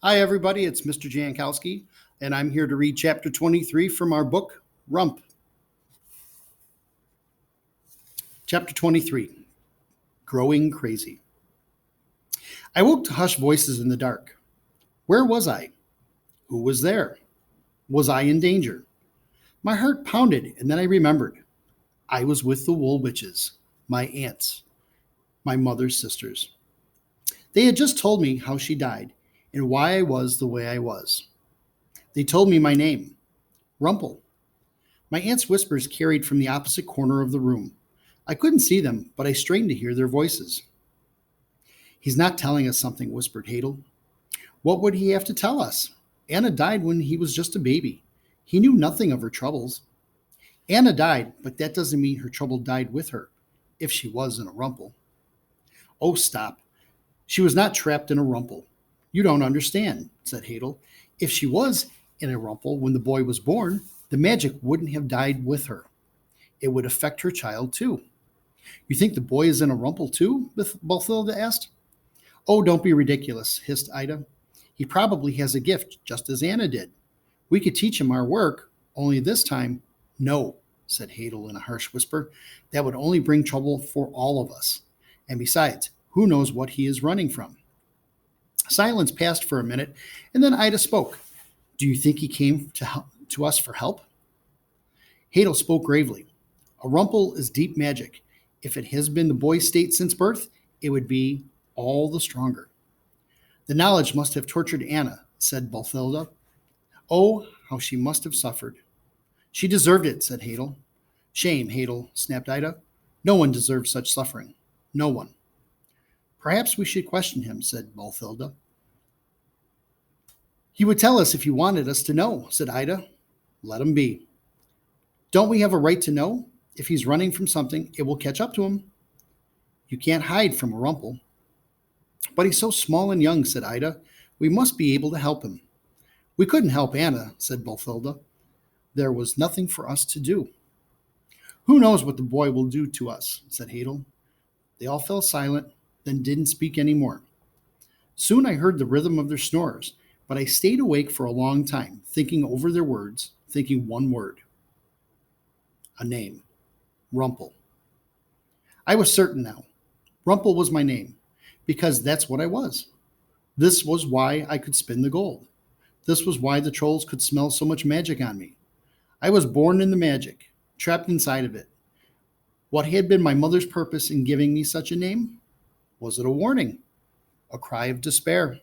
Hi, everybody. It's Mr. Jankowski, and I'm here to read chapter 23 from our book, Rump. Chapter 23 Growing Crazy. I woke to hushed voices in the dark. Where was I? Who was there? Was I in danger? My heart pounded, and then I remembered. I was with the Wool Witches, my aunts, my mother's sisters. They had just told me how she died and why I was the way I was. They told me my name, Rumple. My aunt's whispers carried from the opposite corner of the room. I couldn't see them, but I strained to hear their voices. He's not telling us something, whispered Hadel. What would he have to tell us? Anna died when he was just a baby. He knew nothing of her troubles. Anna died, but that doesn't mean her trouble died with her, if she was in a rumple. Oh, stop. She was not trapped in a rumple. You don't understand, said Hadel. If she was in a rumple when the boy was born, the magic wouldn't have died with her. It would affect her child, too. You think the boy is in a rumple, too? Balthilda asked. Oh, don't be ridiculous, hissed Ida. He probably has a gift, just as Anna did. We could teach him our work, only this time, no, said Hadel in a harsh whisper. That would only bring trouble for all of us. And besides, who knows what he is running from? Silence passed for a minute, and then Ida spoke. Do you think he came to us for help? Hadel spoke gravely. A rumple is deep magic. If it has been the boy's state since birth, it would be all the stronger. The knowledge must have tortured Anna, said Balthilda. Oh, how she must have suffered. She deserved it, said Hadel. Shame, Hadel, snapped Ida. No one deserves such suffering. No one. Perhaps we should question him, said Balthilda. He would tell us if he wanted us to know, said Ida. Let him be. Don't we have a right to know? If he's running from something, it will catch up to him. You can't hide from a rumple. But he's so small and young, said Ida. We must be able to help him. We couldn't help Anna, said Balthilda. There was nothing for us to do. Who knows what the boy will do to us, said Hadel. They all fell silent, then didn't speak any more. Soon I heard the rhythm of their snores, but I stayed awake for a long time, thinking over their words, thinking one word. A name. Rumple. I was certain now. Rumple was my name, because that's what I was. This was why I could spin the gold. This was why the trolls could smell so much magic on me. I was born in the magic, trapped inside of it. What had been my mother's purpose in giving me such a name? Was it a warning? A cry of despair?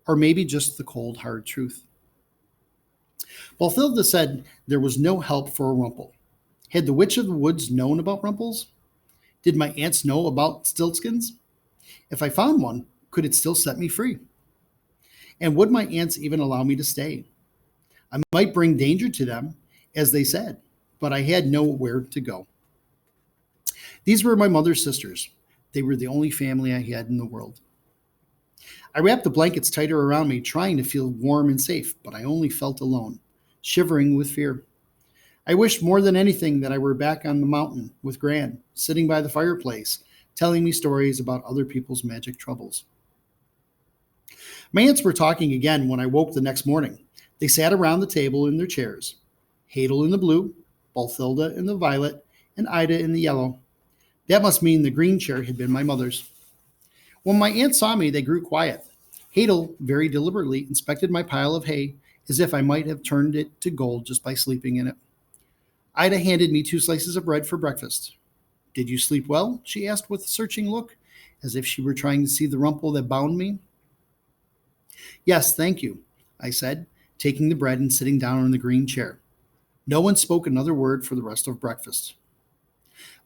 Or maybe just the cold, hard truth? Balthilda said there was no help for a rumple. Had the Witch of the Woods known about rumples? Did my aunts know about stiltskins? If I found one, could it still set me free? And would my aunts even allow me to stay? I might bring danger to them, as they said, but I had nowhere to go. These were my mother's sisters. They were the only family I had in the world. I wrapped the blankets tighter around me, trying to feel warm and safe, but I only felt alone, shivering with fear. I wished more than anything that I were back on the mountain with Gran, sitting by the fireplace, telling me stories about other people's magic troubles. My aunts were talking again when I woke the next morning. They sat around the table in their chairs. Hadel in the blue, Balthilda in the violet, and Ida in the yellow. That must mean the green chair had been my mother's. When my aunts saw me, they grew quiet. Hadel very deliberately inspected my pile of hay as if I might have turned it to gold just by sleeping in it. Ida handed me 2 slices of bread for breakfast. Did you sleep well? She asked with a searching look, as if she were trying to see the rumple that bound me. Yes, thank you, I said, taking the bread and sitting down in the green chair. No one spoke another word for the rest of breakfast.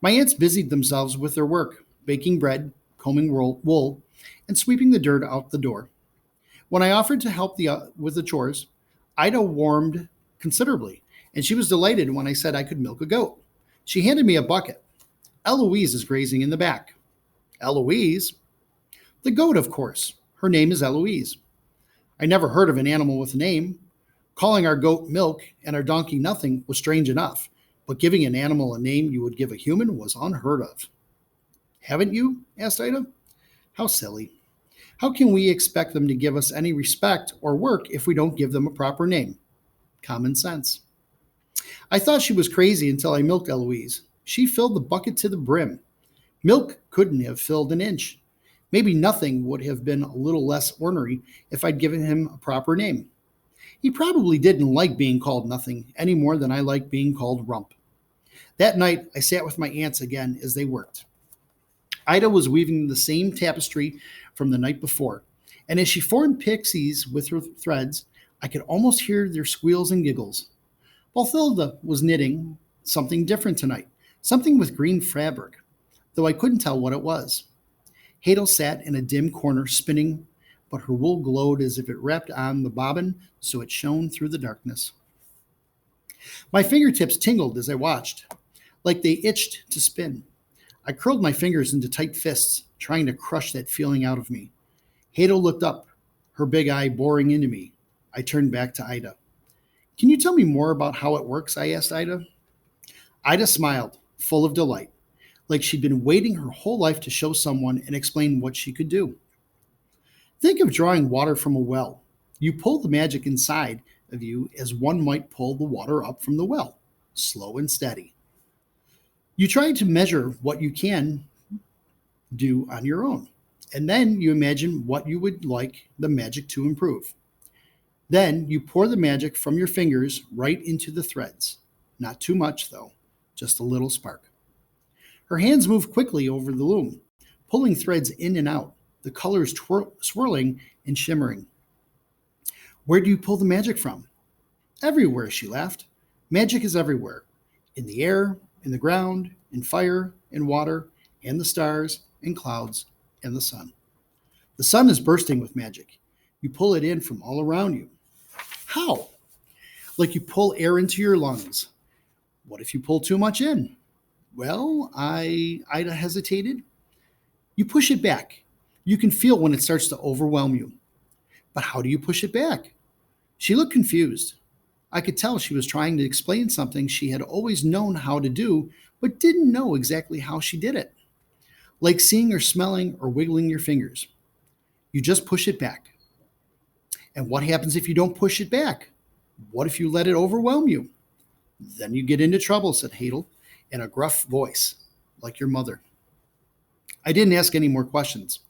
My aunts busied themselves with their work, baking bread, combing wool, and sweeping the dirt out the door. When I offered to help with the chores, Ida warmed considerably, and she was delighted when I said I could milk a goat. She handed me a bucket. Eloise is grazing in the back. Eloise? The goat, of course. Her name is Eloise. I never heard of an animal with a name. Calling our goat Milk and our donkey Nothing was strange enough, but giving an animal a name you would give a human was unheard of. Haven't you? Asked Ida. How silly. How can we expect them to give us any respect or work if we don't give them a proper name? Common sense. I thought she was crazy until I milked Eloise. She filled the bucket to the brim. Milk couldn't have filled an inch. Maybe nothing would have been a little less ornery if I'd given him a proper name. He probably didn't like being called nothing any more than I liked being called Rump. That night, I sat with my aunts again as they worked. Ida was weaving the same tapestry from the night before, and as she formed pixies with her threads, I could almost hear their squeals and giggles. Balthilda was knitting something different tonight, something with green fabric, though I couldn't tell what it was. Hadel sat in a dim corner spinning, but her wool glowed as if it wrapped on the bobbin so it shone through the darkness. My fingertips tingled as I watched, like they itched to spin. I curled my fingers into tight fists, trying to crush that feeling out of me. Hadel looked up, her big eye boring into me. I turned back to Ida. Can you tell me more about how it works? I asked Ida. Ida smiled, full of delight, like she'd been waiting her whole life to show someone and explain what she could do. Think of drawing water from a well. You pull the magic inside of you as one might pull the water up from the well, slow and steady. You try to measure what you can do on your own, and then you imagine what you would like the magic to improve. Then you pour the magic from your fingers right into the threads. Not too much, though, just a little spark. Her hands move quickly over the loom, pulling threads in and out, the colors swirling and shimmering. Where do you pull the magic from? Everywhere, she laughed. Magic is everywhere. In the air, in the ground, in fire, in water, and the stars, and clouds, and the sun. The sun is bursting with magic. You pull it in from all around you. How? Like you pull air into your lungs. What if you pull too much in? Well, Ida hesitated. You push it back. You can feel when it starts to overwhelm you. But how do you push it back? She looked confused. I could tell she was trying to explain something she had always known how to do, but didn't know exactly how she did it. Like seeing or smelling or wiggling your fingers. You just push it back. And what happens if you don't push it back? What if you let it overwhelm you? Then you get into trouble, said Hadel in a gruff voice, like your mother. I didn't ask any more questions.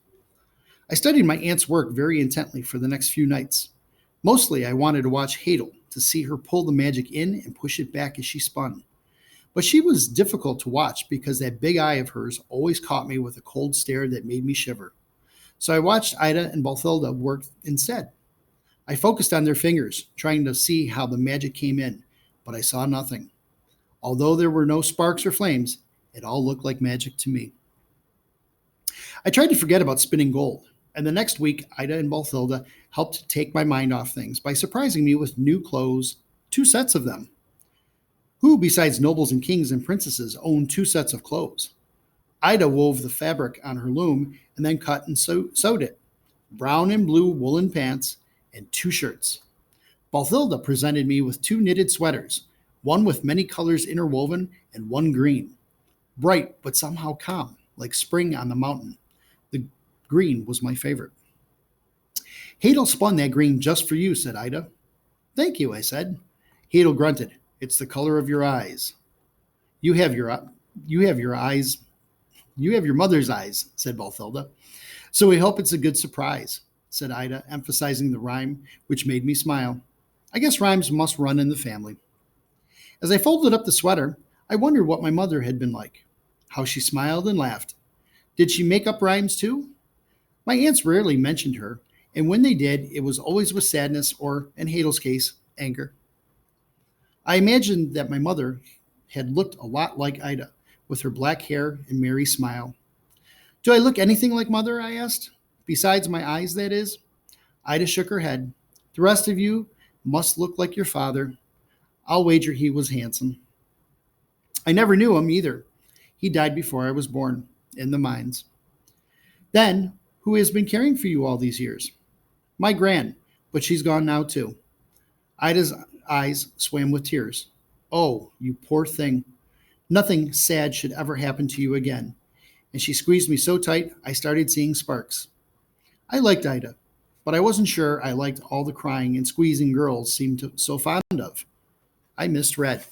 I studied my aunt's work very intently for the next few nights. Mostly I wanted to watch Hadel, to see her pull the magic in and push it back as she spun. But she was difficult to watch because that big eye of hers always caught me with a cold stare that made me shiver. So I watched Ida and Balthilda work instead. I focused on their fingers, trying to see how the magic came in, but I saw nothing. Although there were no sparks or flames, it all looked like magic to me. I tried to forget about spinning gold, and the next week, Ida and Balthilda helped take my mind off things by surprising me with new clothes, 2 sets of them. Who, besides nobles and kings and princesses, owned 2 sets of clothes? Ida wove the fabric on her loom and then cut and sewed it. Brown and blue woolen pants and 2 shirts. Balthilda presented me with 2 knitted sweaters, one with many colors interwoven and one green. Bright, but somehow calm, like spring on the mountain. The green was my favorite. Hadel spun that green just for you, said Ida. Thank you, I said. Hadel grunted. It's the color of your eyes. You have your eyes. You have your mother's eyes, said Balthilda. So we hope it's a good surprise, said Ida, emphasizing the rhyme, which made me smile. I guess rhymes must run in the family. As I folded up the sweater, I wondered what my mother had been like, how she smiled and laughed. Did she make up rhymes too? My aunts rarely mentioned her, and when they did, it was always with sadness or, in Hadel's case, anger. I imagined that my mother had looked a lot like Ida, with her black hair and merry smile. Do I look anything like Mother? I asked. Besides my eyes, that is. Ida shook her head. The rest of you must look like your father. I'll wager he was handsome. I never knew him either. He died before I was born, in the mines. Then, who has been caring for you all these years? My gran, but she's gone now too. Ida's eyes swam with tears. Oh, you poor thing. Nothing sad should ever happen to you again. And she squeezed me so tight, I started seeing sparks. I liked Ida, but I wasn't sure I liked all the crying and squeezing girls seemed so fond of. I missed Red.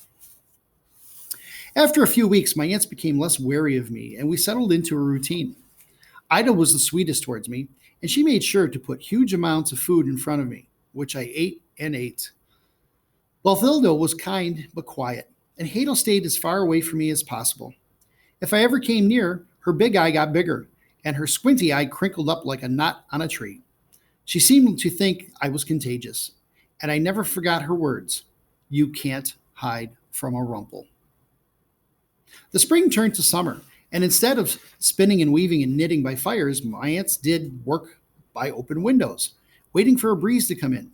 After a few weeks, my aunts became less wary of me, and we settled into a routine. Ida was the sweetest towards me, and she made sure to put huge amounts of food in front of me, which I ate and ate. Balthilda was kind but quiet, and Hadel stayed as far away from me as possible. If I ever came near, her big eye got bigger, and her squinty eye crinkled up like a knot on a tree. She seemed to think I was contagious, and I never forgot her words. You can't hide from a rumple. The spring turned to summer, and instead of spinning and weaving and knitting by fires, my aunts did work by open windows, waiting for a breeze to come in.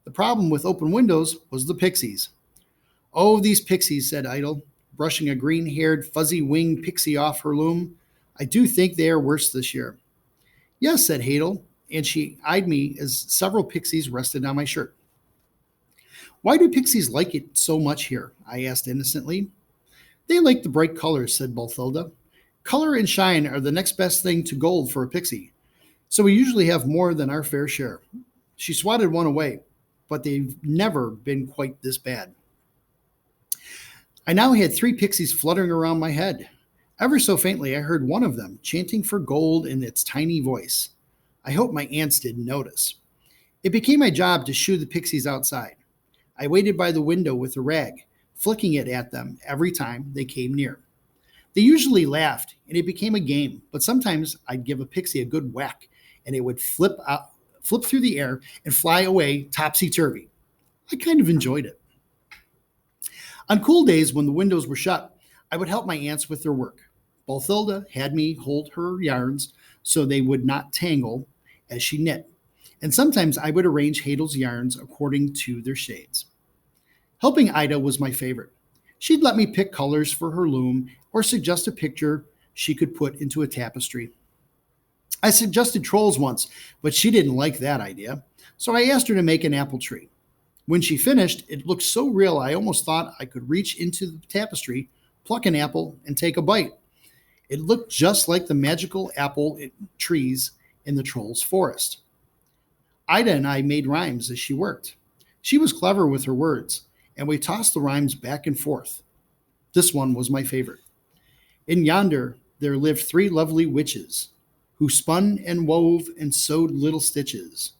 The problem with open windows was the pixies. Oh, these pixies, said Idle, brushing a green-haired, fuzzy-winged pixie off her loom. I do think they are worse this year. Yes, said Hadel, and she eyed me as several pixies rested on my shirt. Why do pixies like it so much here? I asked innocently. They like the bright colors, said Balthilda. Color and shine are the next best thing to gold for a pixie, so we usually have more than our fair share. She swatted one away, but they've never been quite this bad. I now had 3 pixies fluttering around my head. Ever so faintly, I heard one of them chanting for gold in its tiny voice. I hope my aunts didn't notice. It became my job to shoo the pixies outside. I waited by the window with a rag, flicking it at them every time they came near. They usually laughed, and it became a game, but sometimes I'd give a pixie a good whack, and it would flip through the air and fly away topsy-turvy. I kind of enjoyed it. On cool days when the windows were shut, I would help my aunts with their work. Balthilda had me hold her yarns so they would not tangle as she knit, and sometimes I would arrange Hadel's yarns according to their shades. Helping Ida was my favorite. She'd let me pick colors for her loom or suggest a picture she could put into a tapestry. I suggested trolls once, but she didn't like that idea, so I asked her to make an apple tree. When she finished, it looked so real I almost thought I could reach into the tapestry, pluck an apple, and take a bite. It looked just like the magical apple trees in the troll's forest. Ida and I made rhymes as she worked. She was clever with her words, and we tossed the rhymes back and forth. This one was my favorite. In yonder there lived 3 lovely witches, who spun and wove and sewed little stitches.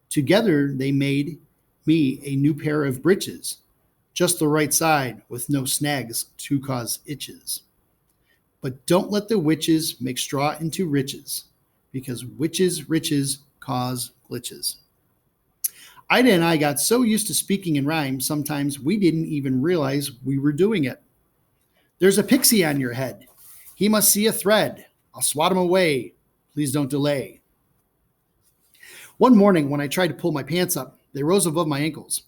Together they made me a new pair of breeches, just the right side with no snags to cause itches. But don't let the witches make straw into riches, because witches' riches cause glitches. Ida and I got so used to speaking in rhyme, sometimes we didn't even realize we were doing it. There's a pixie on your head. He must see a thread. I'll swat him away. Please don't delay. One morning when I tried to pull my pants up, they rose above my ankles.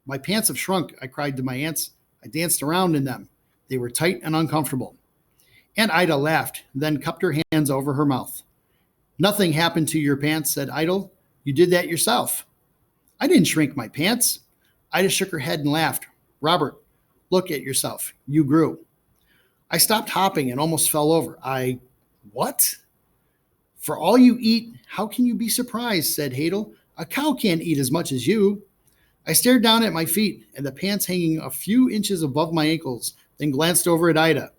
My pants have shrunk, I cried to my aunts. I danced around in them. They were tight and uncomfortable. Aunt Ida laughed, then cupped her hands over her mouth. Nothing happened to your pants, said Idle. You did that yourself. I didn't shrink my pants. Ida shook her head and laughed. Robert, look at yourself. You grew. I stopped hopping and almost fell over. What? For all you eat, how can you be surprised, said Hadel. A cow can't eat as much as you. I stared down at my feet and the pants hanging a few inches above my ankles, then glanced over at Ida.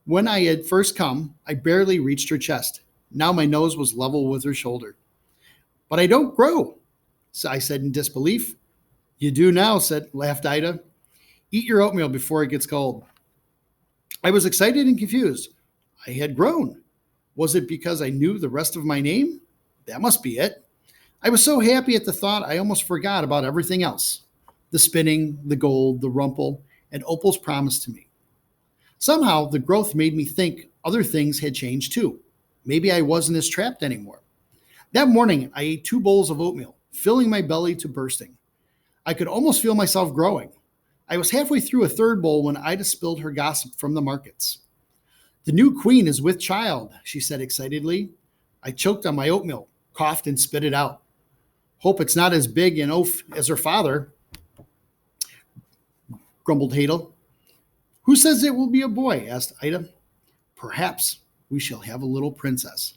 When I had first come, I barely reached her chest. Now my nose was level with her shoulder. But I don't grow, I said in disbelief. You do now, laughed Ida. Eat your oatmeal before it gets cold. I was excited and confused. I had grown. Was it because I knew the rest of my name? That must be it. I was so happy at the thought I almost forgot about everything else. The spinning, the gold, the rumple, and Opal's promise to me. Somehow, the growth made me think other things had changed too. Maybe I wasn't as trapped anymore. That morning, I ate 2 bowls of oatmeal, filling my belly to bursting. I could almost feel myself growing. I was halfway through a 3rd bowl when Ida spilled her gossip from the markets. The new queen is with child, she said excitedly. I choked on my oatmeal, coughed, and spit it out. Hope it's not as big an oaf as her father, grumbled Hadel. Who says it will be a boy? Asked Ida. Perhaps we shall have a little princess.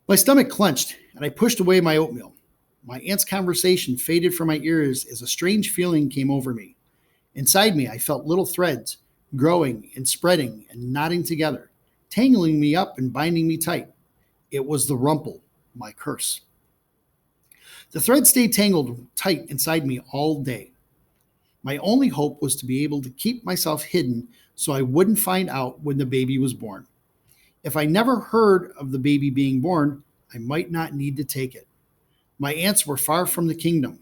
My stomach clenched, and I pushed away my oatmeal. My aunt's conversation faded from my ears as a strange feeling came over me. Inside me, I felt little threads growing and spreading and knotting together, tangling me up and binding me tight. It was the rumple, my curse. The thread stayed tangled tight inside me all day. My only hope was to be able to keep myself hidden so I wouldn't find out when the baby was born. If I never heard of the baby being born, I might not need to take it. My aunts were far from the kingdom.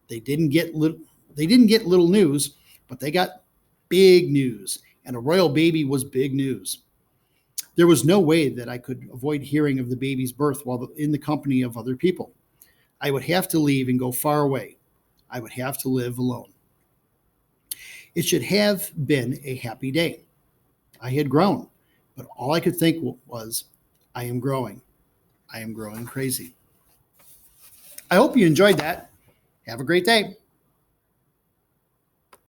They didn't get little news, but they got big news, and a royal baby was big news. There was no way that I could avoid hearing of the baby's birth while in the company of other people. I would have to leave and go far away. I would have to live alone. It should have been a happy day. I had grown, but all I could think was, I am growing. I am growing crazy. I hope you enjoyed that. Have a great day.